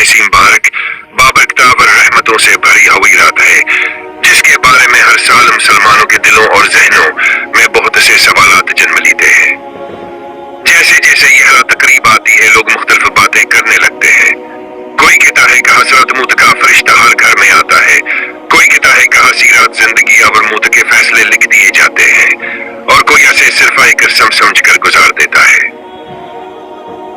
ऐसी मुबारक बाबरकतावर रहमतों से भरी हुई रात है जिसके बारे में हर साल मुसलमानों के दिलों और जहनों में बहुत से सवालात जन्म लेते हैं। जैसे जैसे यह रात करीब आती है लोग मुख्तलिफ बातें करने लगते हैं। कोई कहता है कि हसरत मौत का फरिश्ता हर घर में आता है, कोई कहता है कि हसीरात जिंदगी और मौत के फैसले लिख दिए जाते हैं और कोई ऐसे सिर्फ एक रस्म समझ कर गुजार देता है।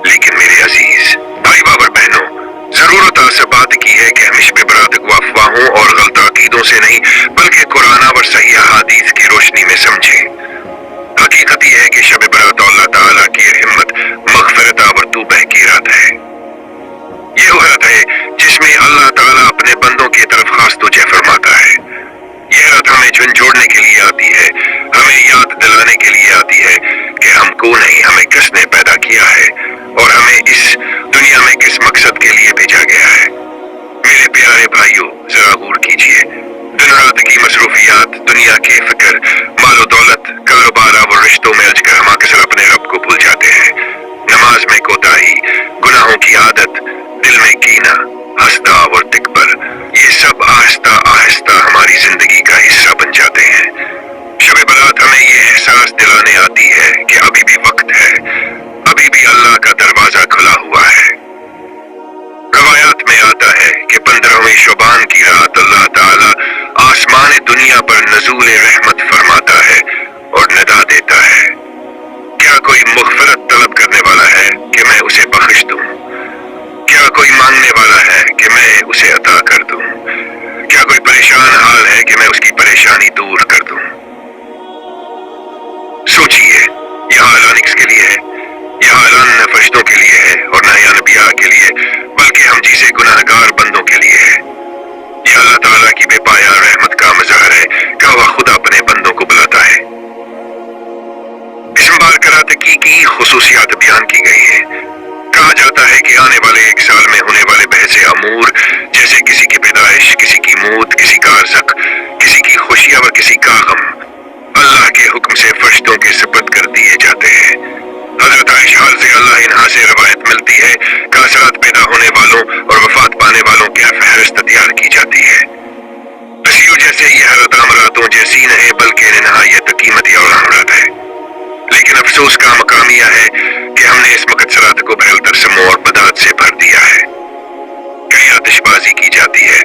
लेकिन मेरे अजीज भाई बाबर बहनों, जरूरत इस बात की है कि हम शब बरात को अफवाहों और गलत अकीदों से नहीं बल्कि कुरान और सही हदीस की रोशनी में समझें। हकीकत यह है कि शब बरात अल्लाह ताला की रहमत मगफिरत और तौबा की रात है। ये वो रात है जिसमें अल्लाह ताला अपने बंदों की तरफ खास तवज्जो फरमाता है। यह रात हमें झुंझोड़ने के लिए आती है, हमें याद दिलाने के लिए आती है कि हम कौन है, हमें किसने पैदा किया है और हमें इस दुनिया में किस मकसद के लिए भेजा गया है। मेरे प्यारे भाइयों, जरा गौर कीजिए, दिन रात की मसरूफियात, दुनिया की फिक्र, मालो दौलत, कारोबार और रिश्तों में अजगर हम अक्सर अपने रब को भूल जाते हैं। नमाज में कोताही, गुनाहों की आदत, दिल में कीना, हस्दा और तिकबर, ये सब आहिस्ता आहिस्ता हमारी जिंदगी का हिस्सा बन जाते हैं। शब बरात हमें ये एहसास दिलाने आती है कि अभी भी वक्त है, अभी भी अल्लाह का दरवाजा खुला हुआ है। रवायात में आता है कि 15वें शोबान की रात अल्लाह ताला आसमान दुनिया पर नज़ूल रहमत फरमाता है और निदा देता है, क्या कोई मग़फ़िरत तलब करने वाला है कि मैं उसे बख्श दूं? क्या कोई मांगने वाला है कि मैं उसे अता कर दूं? क्या कोई परेशान हाल है कि मैं उसकी परेशानी दूर कर दूं? सोचिए, यह ऐलान किसके लिए है? यह ऐलान न फरिश्तों के लिए है और न या नबिया के लिए, बल्कि हम जैसे गुनाहगार बंदों के लिए है। यह अल्लाह ताला की बेपाया रहमत का मज़हर है कि वह खुद अपने बंदों को बुलाता है। इस मुबारक रात की खुसूसियात बयान की गई है। कहा जाता है कि आने वाले एक साल में होने वाले बहसे अमूर, जैसे किसी की पैदाइश, किसी की मौत, किसी का रज़्क़, किसी की खुशियां व किसी का गम, अल्लाह के हुक्म से फरिश्तों के सुपुर्द कर दिए जाते हैं। हजरत आयशा से अल्लाह इन्हा से रवायत मिलती है कि असरात पैदा होने वालों और वफात पाने वालों की फहरिस्त तैयार की जाती है। इसी वजह से यह रात आम रातों जैसी नहीं बल्कि निहायत कीमती और अहम रात है। लेकिन अफसोस का मकाम यह है कि हमने इस मुक़द्दस रात को बहल तरसमों और बदात से भर दिया है। कहीं आतिशबाजी की जाती है,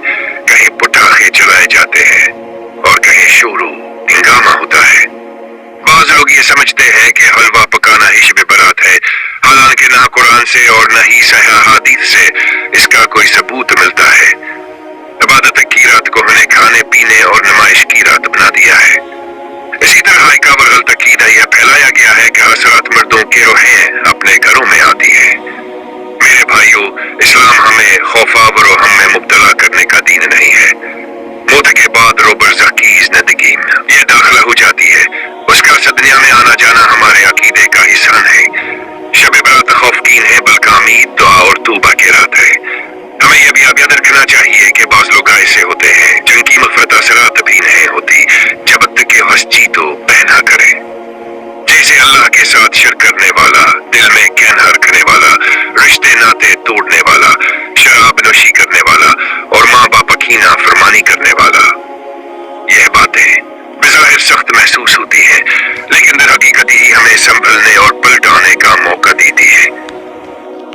कहीं पटाखे चलाए जाते हैं और कहीं शोर हंगामा होता है। बाज़ लोग ये समझते हैं कि हलवा पकाना ही शब बरात है, हालांकि ना कुरान से और न ही सही हदीस से इसका कोई सबूत मिलता है। इबादत की रात को हमने खाने पीने और नुमाइश की रात बना दिया है। इसी तरह एक और गलत अकीदा यह फैलाया गया है कि असरात मर्दों के रोहें अपने घरों में आती है। मेरे भाइयों, इस्लाम हमें खौफावर और हम में मुब्तला करने का दीन नहीं है। मौत के बाद रो बरज़ख की जिंदगी में यह दाखिला हो जाती है, उसका इस दुनिया में आना जाना हमारे अकीदे का हिस्सा है। शब बरात खौफकीन है बल्कि उम्मीद, दुआ और तौबा की रात है। हमें यह भी याद रखना चाहिए कि बाज़ लोग ऐसे होते हैं जिनकी मग़फ़िरत असरात भी नहीं होती जब तक कि हस्ती तो बहना करे। जैसे अल्लाह के साथ शिरक करने वाला, दिल में कैन रखने वाला, रिश्ते नाते तोड़ने वाला, शराब नोशी करने वाला और माँ बाप की नाफरमानी करने वाला। यह बातें बेज़ाहिर सख्त महसूस होती हैं, लेकिन दर हकीकत ही हमें संभलने और पलटाने का मौका देती है।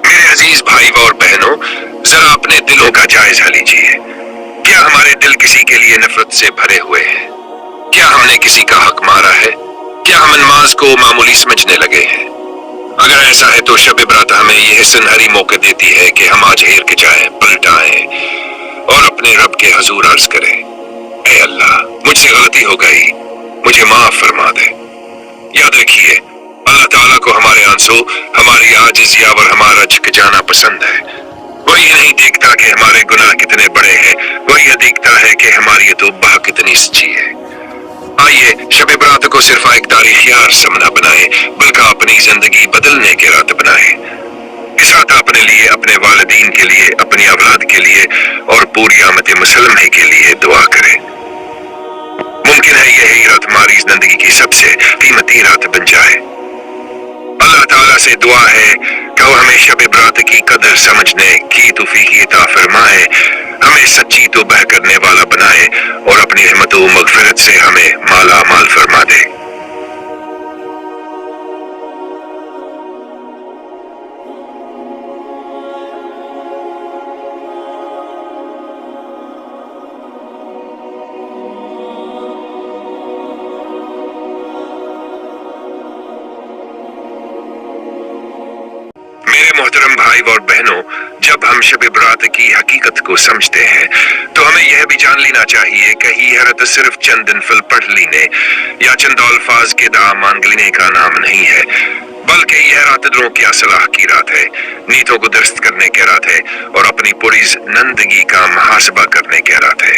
मेरे अजीज भाई और बहनों, जरा अपने दिलों का जायजा लीजिए। क्या हमारे दिल किसी के लिए नफरत से भरे हुए हैं? क्या हमने किसी का हक मारा है? क्या हम नमाज को मामूली समझने लगे हैं? अगर ऐसा है तो शब बरात हमें यह सुनहरी मौका देती है कि हम आज हेर के जाएं, पलटाएं और अपने रब के हजूर अर्ज करें, ऐ अल्लाह, मुझसे गलती हो गई, मुझे माफ फरमा दे। याद रखिए, अल्लाह ताला को हमारे आंसू, हमारी आजिज़ी और हमारा झुक जाना पसंद है। वही नहीं देखता कि हमारे गुनाह कितने बड़े हैं, वही यह देखता है कि हमारी तौबा कितनी सच्ची है। आइए शब बरात को सिर्फ एक तारीख़ यार समना बनाए बल्कि अपनी जिंदगी बदलने की रात बनाए। इस रात अपने लिए, अपने वालिदीन के लिए, अपनी औलाद के लिए और पूरी उम्मत मुसलमान के लिए दुआ करें। मुमकिन है यही रात हमारी जिंदगी की सबसे कीमती रात बन जाए। अल्लाह ताला से दुआ है कि वो हमें शब बरात की कदर समझने की ही तौफीक अता फरमाए, हमें सच्ची तौबा करने वाला बनाए और अपनी रहमत व मगफिरत से हमें माला माल फरमा दे। मोहतरम भाई और बहनों, जब हम शब बरात की हकीकत को समझते हैं तो हमें यह भी जान लेना चाहिए कि यह सिर्फ चंद दिन फल पढ़ लेने या चंद अल्फाज के दुआ मांग लेने का नाम नहीं है, बल्कि यह रात दिलों की असलाह की रात है, नीतों को दुरुस्त करने की रात है और अपनी पूरी जिंदगी का मुहासबा करने की रात है।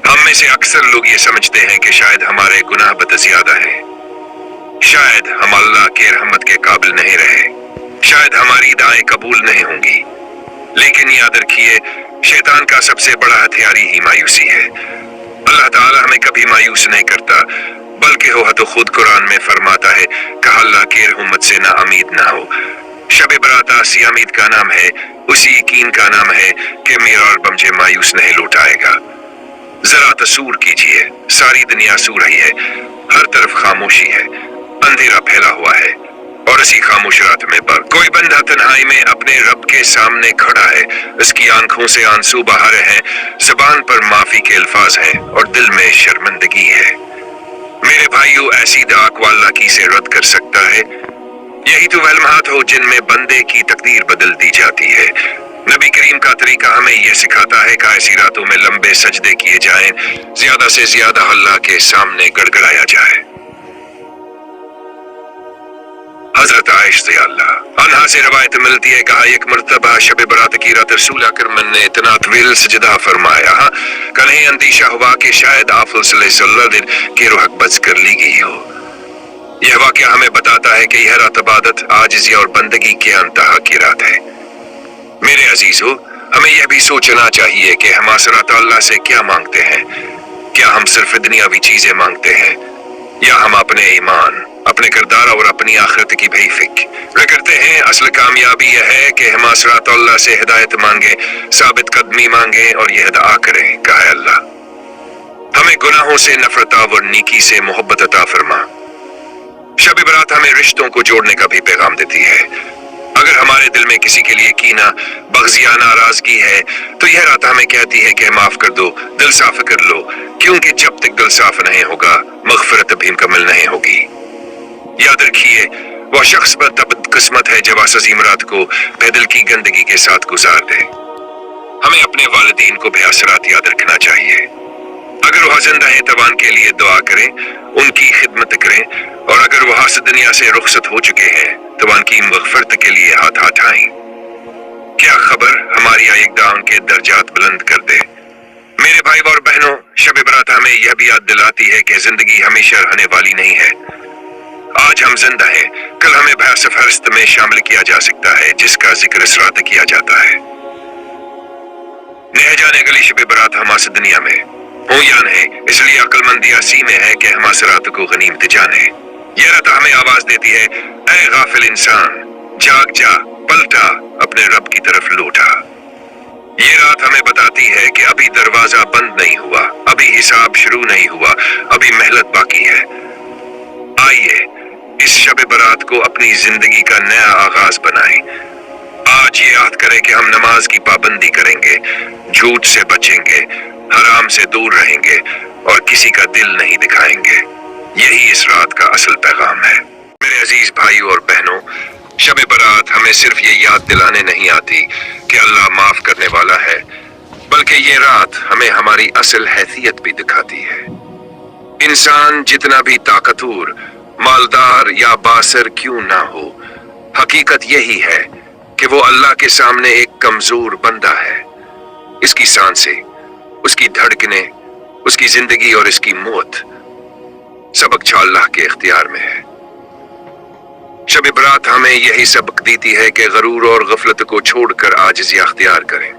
हम में से अक्सर लोग ये समझते हैं कि शायद हमारे गुनाह बद ज्यादा हैं, शायद हम अल्लाह के रहमत के काबिल नहीं रहे, शायद हमारी दुआएं कबूल नहीं होंगी। लेकिन याद रखिए, शैतान का सबसे बड़ा हथियार ही मायूसी है। अल्लाह ताला हमें कभी मायूस नहीं करता, बल्कि वो तो खुद कुरान में फरमाता है कि अल्लाह की रहमत से ना उम्मीद ना हो। शब बरात आसी उम्मीद का नाम है, उसी यकीन का नाम है कि मेरा और मुझे मायूस नहीं लौटाएगा। जरा तसूर कीजिए, सारी दुनिया सो रही है, हर तरफ खामोशी है, अंधेरा फैला हुआ है और इसी खामोश रात में पर कोई बंदा तन्हाई में अपने रब के सामने खड़ा है, इसकी आंखों से आंसू बहा रहे हैं, जुबान पर माफी के अल्फाज हैं और दिल में शर्मिंदगी है। मेरे भाइयों, ऐसी दुआ को अल्लाह की से रद्द कर सकता है? यही तो वह लम्हात हो जिनमें बंदे की तकदीर बदल दी जाती है। नबी करीम का तरीका हमें यह सिखाता है कि ऐसी रातों में लंबे सजदे किए जाएं, ज्यादा से ज्यादा अल्लाह के सामने गड़गड़ाया जाए। हजरत आयशा अन्हा से रवायत मिलती है, कहा एक मर्तबा शब बरात की रात रसूल अकरम ने इतना तवील सजदा फरमाया, कहीं अंदेशा हुआ कि शायद आप सल्लल्लाहु अलैहि वसल्लम की रूह बच कर ली गई हो। यह वाक़या हमें बताता है कि यह रात इबादत, आजिज़ी और बंदगी के इंतहा की रात है। मेरे अजीजों, हमें यह भी सोचना चाहिए कि हम इस रात अल्लाह से क्या मांगते हैं। क्या हम सिर्फ दुनियावी चीजें मांगते हैं या हम अपने ईमान, अपने किरदार और अपनी आखिरत की भी फिक्र करते हैं? असल कामयाबी यह है कि हम इस रात अल्लाह से हिदायत मांगे, साबित कदमी मांगे और यह दुआ करें, कहा अल्लाह हमें गुनाहों से नफरत और नेकी से मोहब्बत अता फरमा। शब बरात हमें रिश्तों को जोड़ने का भी पैगाम देती है। अगर हमारे दिल में किसी के लिए कीना, बग़्ज़ या नाराजगी है तो यह रात हमें कहती है कि माफ कर दो, दिल साफ कर लो, क्योंकि जब तक दिल साफ नहीं होगा मग़फ़िरत भी मुकम्मल नहीं होगी। याद रखिए, वह शख्स पर तब किस्मत है जब अज़ीम रात को पैदल की गंदगी के साथ गुजार दे। हमें अपने वालिदीन को भी असरात याद रखना चाहिए। अगर वह जिंदा है तो उनके लिए दुआ करें, उनकी खिदमत करें, और अगर वह इस दुनिया से रुखसत हो चुके हैं तो उनकी मग़फ़िरत के लिए हाथ उठाएं। क्या खबर हमारी आइक़दा उनके दर्जात बुलंद कर दे। मेरे भाई और बहनों, शब बरात हमें यह भी याद दिलाती है कि जिंदगी हमेशा रहने वाली नहीं है। आज हम जिंदा हैं, कल हमें भैंस फहरिस्त में शामिल किया जा सकता है जिसका जिक्र इस रात किया जाता है। न जाने अगली शब बरात हम इस दुनिया में हो या नहीं, इसलिए अक्लमंदी असी में है कि हम इस रात को गनीमत जाने। यह रात हमें आवाज देती है, ऐ गाफिल इंसान, जाग जा, पलटा, अपने रब की तरफ लौटा। ये रात हमें बताती है कि अभी दरवाजा बंद नहीं हुआ, अभी हिसाब शुरू नहीं हुआ, अभी मेहनत बाकी है। आइए इस शब बरात को अपनी जिंदगी का नया आगाज बनाएं। आज ये याद करें कि हम नमाज की पाबंदी करेंगे, झूठ से बचेंगे, हराम से दूर रहेंगे और किसी का दिल नहीं दिखाएंगे। यही इस रात का असल पैगाम है। मेरे अजीज भाइयों और बहनों, शब बरात हमें सिर्फ ये याद दिलाने नहीं आती कि अल्लाह माफ करने वाला है, बल्कि ये रात हमें हमारी असल हैसियत भी दिखाती है। इंसान जितना भी ताकतवर, मालदार या बासर क्यों ना हो, हकीकत यही है कि वो अल्लाह के सामने एक कमजोर बंदा है। इसकी सांसें, उसकी धड़कनें, उसकी जिंदगी और इसकी मौत सब अच्छा अल्लाह के इख्तियार में है। शब बरात हमें यही सबक देती है कि गरूर और गफलत को छोड़कर आजिज़ी अख्तियार करें।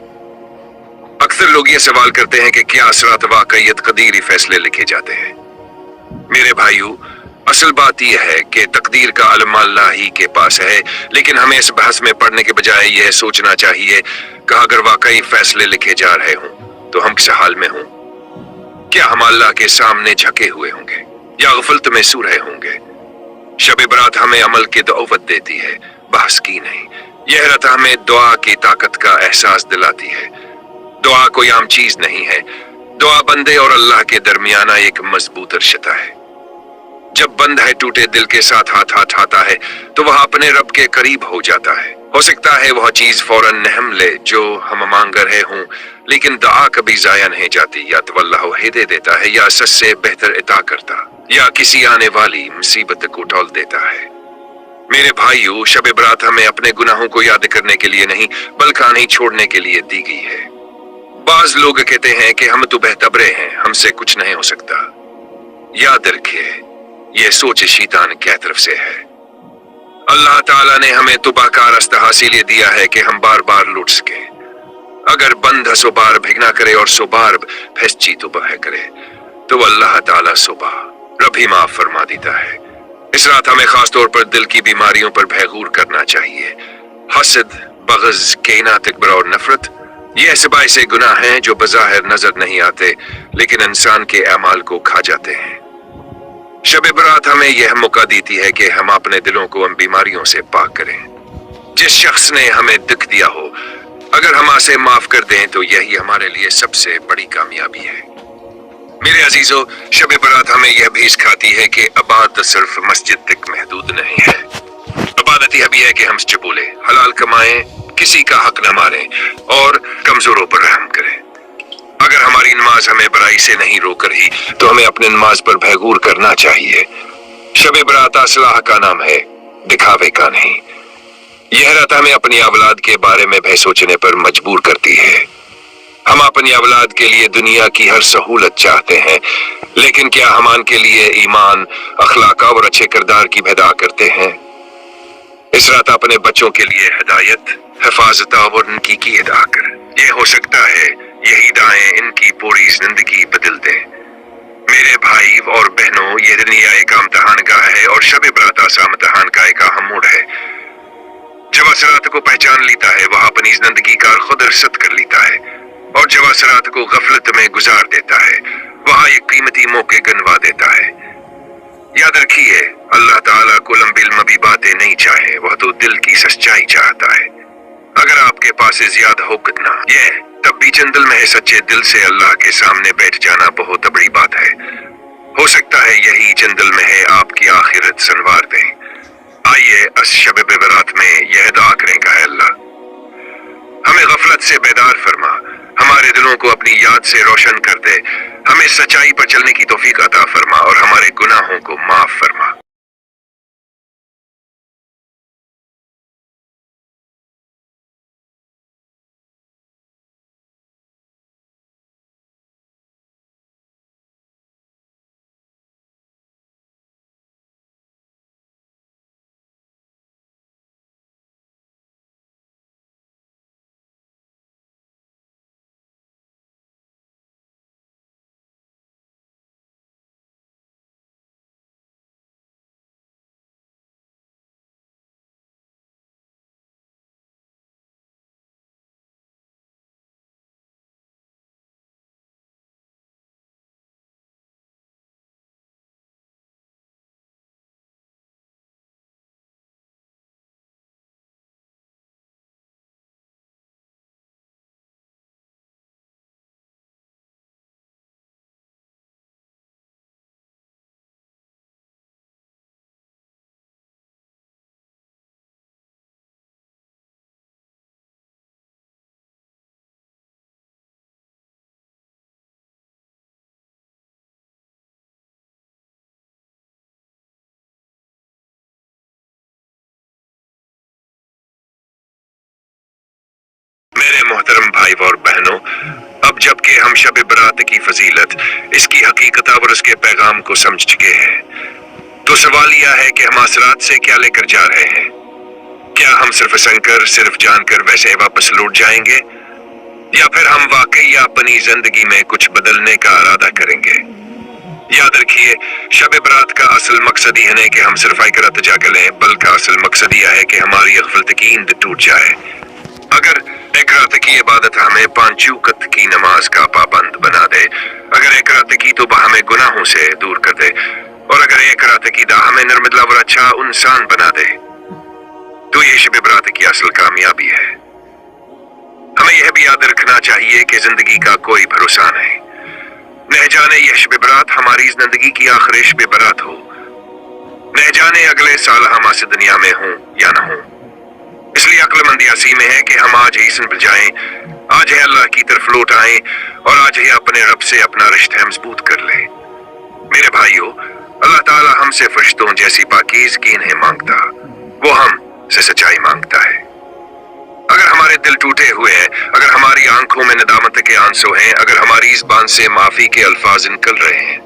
अक्सर लोग ये सवाल करते हैं कि क्या इस रात वाकईयत कदीरी फैसले लिखे जाते हैं। मेरे भाइयों, اصل بات یہ ہے کہ تقدیر کا علم اللہ ہی کے پاس ہے، لیکن ہمیں اس بحث میں پڑنے کے بجائے یہ سوچنا چاہیے کہ اگر واقعی فیصلے لکھے جا رہے ہوں تو ہم کس حال میں ہوں؟ کیا ہم اللہ کے سامنے جھکے ہوئے ہوں گے یا غفلت میں سو رہے ہوں گے؟ شب برات ہمیں عمل کی دعوت دیتی ہے، بحث کی نہیں۔ یہ رات ہمیں دعا کی طاقت کا احساس دلاتی ہے۔ دعا کوئی عام چیز نہیں ہے، دعا بندے اور اللہ کے درمیانہ ایک مضبوط رشتہ ہے۔ جب بندہ ٹوٹے دل کے ساتھ ہاتھ آتا ہے تو وہ اپنے رب کے قریب ہو جاتا ہے۔ ہو سکتا ہے وہ چیز فوراً نہ ملے جو ہم مانگ رہے ہوں، لیکن دعا کبھی ضائع نہیں جاتی۔ یا تو اللہ ہدایت دیتا ہے یا سچ سے بہتر عطا کرتا، یا کسی آنے والی مصیبت کو ٹال دیتا ہے۔ میرے بھائیو، شب برات ہمیں اپنے گناہوں کو یاد کرنے کے لیے نہیں بلکہ نہیں چھوڑنے کے لیے دی گئی ہے۔ بعض لوگ کہتے ہیں کہ ہم تو بہتبرے ہیں، ہم سے کچھ نہیں ہو سکتا۔ یاد رکھیے، یہ سوچ شیطان کی طرف سے ہے۔ اللہ تعالیٰ نے ہمیں تباہ کار اسلحہ اسی دیا ہے کہ ہم بار بار لوٹ سکیں۔ اگر بندہ 100 بار بھگنا کرے اور 100 بار پھیسچی تو بہ کرے تو اللہ تعالیٰ 100 بار رب ہی معاف فرما دیتا ہے۔ اس رات ہمیں خاص طور پر دل کی بیماریوں پر بھیغور کرنا چاہیے۔ حسد، بغض، کینہ، تکبر اور نفرت، یہ ایسے باعث گناہ ہیں جو بظاہر نظر نہیں آتے لیکن انسان کے اعمال کو کھا جاتے ہیں۔ شب برات ہمیں یہ موقع دیتی ہے کہ ہم اپنے دلوں کو ان بیماریوں سے پاک کریں۔ جس شخص نے ہمیں دکھ دیا ہو، اگر ہم اسے معاف کر دیں تو یہی ہمارے لیے سب سے بڑی کامیابی ہے۔ میرے عزیزو، شب برات ہمیں یہ بھی سکھاتی ہے کہ عبادت صرف مسجد تک محدود نہیں ہے۔ عبادت یہ بھی ہے کہ ہم سچ بولیں، حلال کمائیں، کسی کا حق نہ ماریں اور کمزوروں پر رحم کریں۔ اگر ہماری نماز ہمیں برائی سے نہیں روک رہی تو ہمیں اپنے نماز پر بھیغور کرنا چاہیے۔ شب برات اصلاح کا نام ہے، دکھاوے کا نہیں۔ یہ رات ہمیں اپنی اولاد کے بارے میں بھی سوچنے پر مجبور کرتی ہے۔ ہم اپنی اولاد کے لیے دنیا کی ہر سہولت چاہتے ہیں، لیکن کیا ہم ان کے لیے ایمان، اخلاق اور اچھے کردار کی پیدا کرتے ہیں؟ اس رات اپنے بچوں کے لیے ہدایت، حفاظت اور ان کی ادا کر۔ یہ ہو سکتا ہے یہی دعائیں ان کی پوری زندگی بدل دیں۔ میرے بھائی اور بہنوں، یہ دنیا ایک امتحان گاہ ہے اور شب برات ایسا امتحان کا ایک اہم موڑ ہے۔ جب اس رات کو پہچان لیتا ہے وہ اپنی زندگی کا خود رصد کر لیتا ہے، اور جب اس رات کو غفلت میں گزار دیتا ہے وہاں ایک قیمتی موقع گنوا دیتا ہے۔ یاد رکھیے، اللہ تعالیٰ کو لمبی لمبی باتیں نہیں چاہے، وہ تو دل کی سچائی چاہتا ہے۔ اگر آپ کے پاس زیادہ ہو کتنا یہ تب بھی چند دل میں سچے دل سے اللہ کے سامنے بیٹھ جانا بہت بڑی بات ہے۔ ہو سکتا ہے یہی چند دل میں ہے آپ کی آخرت سنوار دیں۔ آئیے اس شب برات میں یہ دعا کریں کہ اے اللہ، ہمیں غفلت سے بیدار فرما، ہمارے دلوں کو اپنی یاد سے روشن کر دے، ہمیں سچائی پر چلنے کی توفیق عطا فرما اور ہمارے گناہوں کو معاف فرما۔ میرے محترم بھائی اور بہنوں، اب جب کہ ہم شب برات کی فضیلت، اس کی حقیقت اور اس کے پیغام کو سمجھ چکے ہیں، تو سوال یہ ہے کہ ہم اس رات سے کیا لے کر جا رہے ہیں؟ کیا ہم صرف سن کر، صرف جان کر ویسے ہی واپس لوٹ جائیں گے، یا پھر ہم واقعی اپنی زندگی میں کچھ بدلنے کا ارادہ کریں گے؟ याद रखिए, शब बरात का असल मकसद ही है नहीं कि हम सिर्फ एक रात जाग लें, बल्कि असल मकसद यह है कि हमारी गफलत की नींद टूट जाए। अगर एक रात की इबादत हमें 5 वक्त की नमाज का पाबंद बना दे, अगर एक रात की तौबा हमें गुनाहों से दूर कर दे, और अगर एक रात की दा हमें नर्मदा और अच्छा इंसान बना दे, तो ये शब बरात की असल कामयाबी है। हमें यह भी याद रखना चाहिए कि जिंदगी का कोई भरोसा नहीं, न जाने यह शब बरात हमारी जिंदगी की आखिरी शब बरात हो, न जाने अगले साल हम इस दुनिया में हों या न हों। इसलिए अक्लमंदी इसी में है कि हम आज ही सुन जाएं, आज ही अल्लाह की तरफ लौट आएं और आज ही अपने रब से अपना रिश्ता मजबूत कर लें। मेरे भाइयों, अल्लाह ताला हमसे फरिश्तों जैसी पाकीज़गी नहीं मांगता, वो हम से सच्चाई मांगता है। अगर हमारे दिल टूटे हुए हैं, अगर हमारी आंखों में नदामत के आंसू हैं, अगर हमारी ज़बान से माफी के अल्फाज निकल रहे हैं,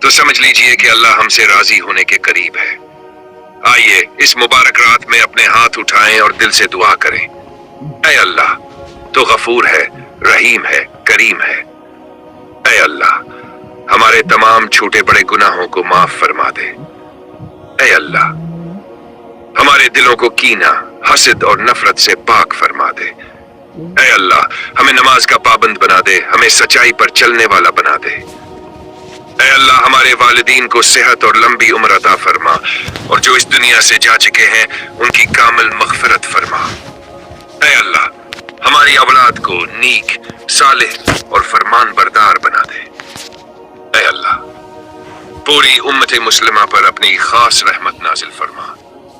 तो समझ लीजिए कि अल्लाह हमसे राजी होने के करीब है। आइए इस मुबारक रात में अपने हाथ उठाएं और दिल से दुआ करें। ऐ अल्लाह, तो गफूर है, रहीम है, करीम है। ऐ अल्लाह, हमारे तमाम छोटे बड़े गुनाहों को माफ फरमा दे। ऐ अल्लाह, हमारे दिलों को कीना, हसद और नफरत से पाक फरमा दे। ऐ अल्लाह, हमें नमाज का पाबंद बना दे, हमें सच्चाई पर चलने वाला बना दे। ऐ अल्लाह, हमारे वालिदीन को सेहत और लंबी उम्र अता फरमा, और जो इस दुनिया से जा चुके हैं उनकी कामिल मगफिरत फरमा। ऐ अल्लाह, हमारी औलाद को नीक, सालिह और फरमान बरदार बना दे। ऐ अल्लाह, पूरी उम्मत मुस्लिमा पर अपनी खास रहमत नाजिल फरमा।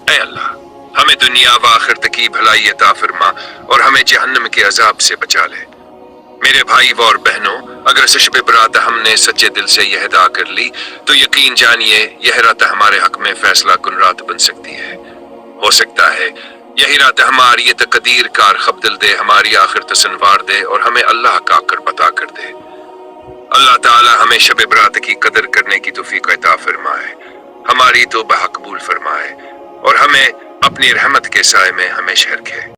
ऐ अल्लाह, हमें दुनिया व आखिरत की भलाई अता फरमा और हमें जहन्नम के अजाब से बचा ले। मेरे भाई और बहनों, अगर शब बरात हमने सच्चे दिल से यह अदा कर ली, तो यकीन जानिए यह रात हमारे हक में फैसला कुन रात बन सकती है। हो सकता है यही रात हमारी तकदीर कार खबदल दे, हमारी आखिरत संवार दे और हमें अल्लाह का कर बता कर दे। अल्लाह ताला हमें शब बरात की कदर करने की तौफीक अता फरमाए, हमारी तौबा कबूल फरमाए और हमें अपनी रहमत के साए में हमेशा रखे।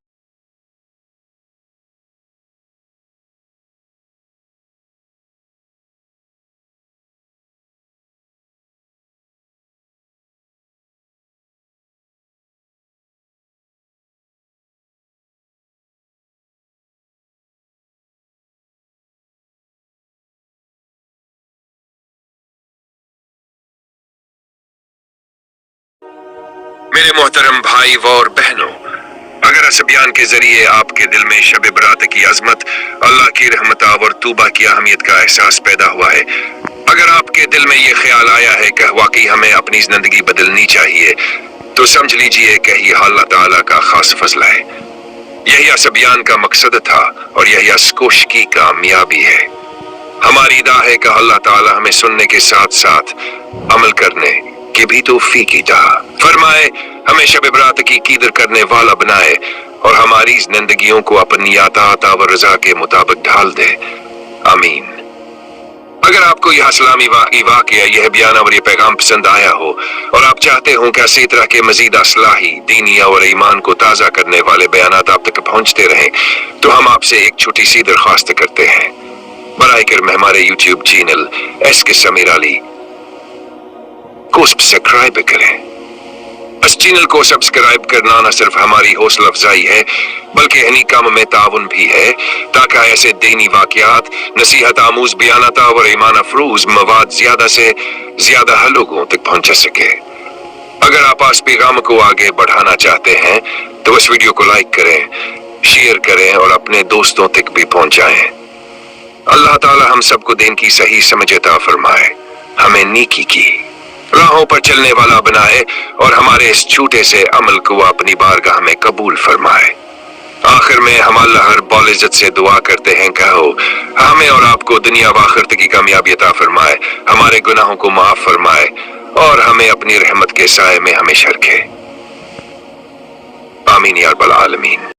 मेरे मोहतरम भाई और बहनों, अगर इस बयान के जरिए आपके दिल में शब बरात की अजमत, अल्लाह की रहमत और तूबा की अहमियत का एहसास पैदा हुआ है, अगर आपके दिल में ये ख्याल आया है कि वाकई हमें अपनी जिंदगी बदलनी चाहिए, तो समझ लीजिए कि ये अल्लाह ताला का खास फजल है। यही इस बयान का मकसद था और यही इस कोशिश की कामयाबी है। हमारी दुआ है कि अल्लाह ताला हमें सुनने के साथ साथ अमल करने की भी तौफीक अता फरमाए, हमें शब बरात की कीदर करने वाला बनाए और हमारी जिंदगियों को अपनी अतात और रजा के मुताबिक ढाल दे। आमीन। अगर आपको यह इस्लामी वाक़या, यह बयान और यह पैगाम पसंद आया हो और आप चाहते हो कि इसी तरह के मजीद असलाही, दीनी और ईमान को ताज़ा करने वाले बयानात आप तक पहुँचते रहें, तो हम आपसे एक छोटी सी दरख्वास्त करते हैं। बराए करम हमारे YouTube channel SK Sameer Ali को सब्सक्राइब करें। इस चैनल को सब्सक्राइब करना न सिर्फ हमारी हौसला अफजाई है, बल्कि इन्हीं काम में ताउन भी है, ताकि ऐसे दीनी वाक़यात, नसीहत आमूज बयानात और ईमान अफरूज मवाद ज्यादा से ज्यादा लोगों तक पहुंचा सके। अगर आप इस पैगाम को आगे बढ़ाना चाहते हैं तो इस वीडियो को लाइक करें, शेयर करें और अपने दोस्तों तक भी पहुंचाएं। अल्लाह ताला हम सबको दीन की सही समझ अता फरमाए, हमें नेकी की राहों पर चलने वाला बनाए और हमारे इस छोटे से अमल को अपनी बारगाह में कबूल फरमाए। आखिर में हम अल्लाह रब्बुल इज्जत से दुआ करते हैं, कहो हमें और आपको दुनिया व आखिरत की कामयाबी अता फरमाए, हमारे गुनाहों को माफ फरमाए और हमें अपनी रहमत के साए में हमेशा रखे। आमीन या रब्बल आलमीन।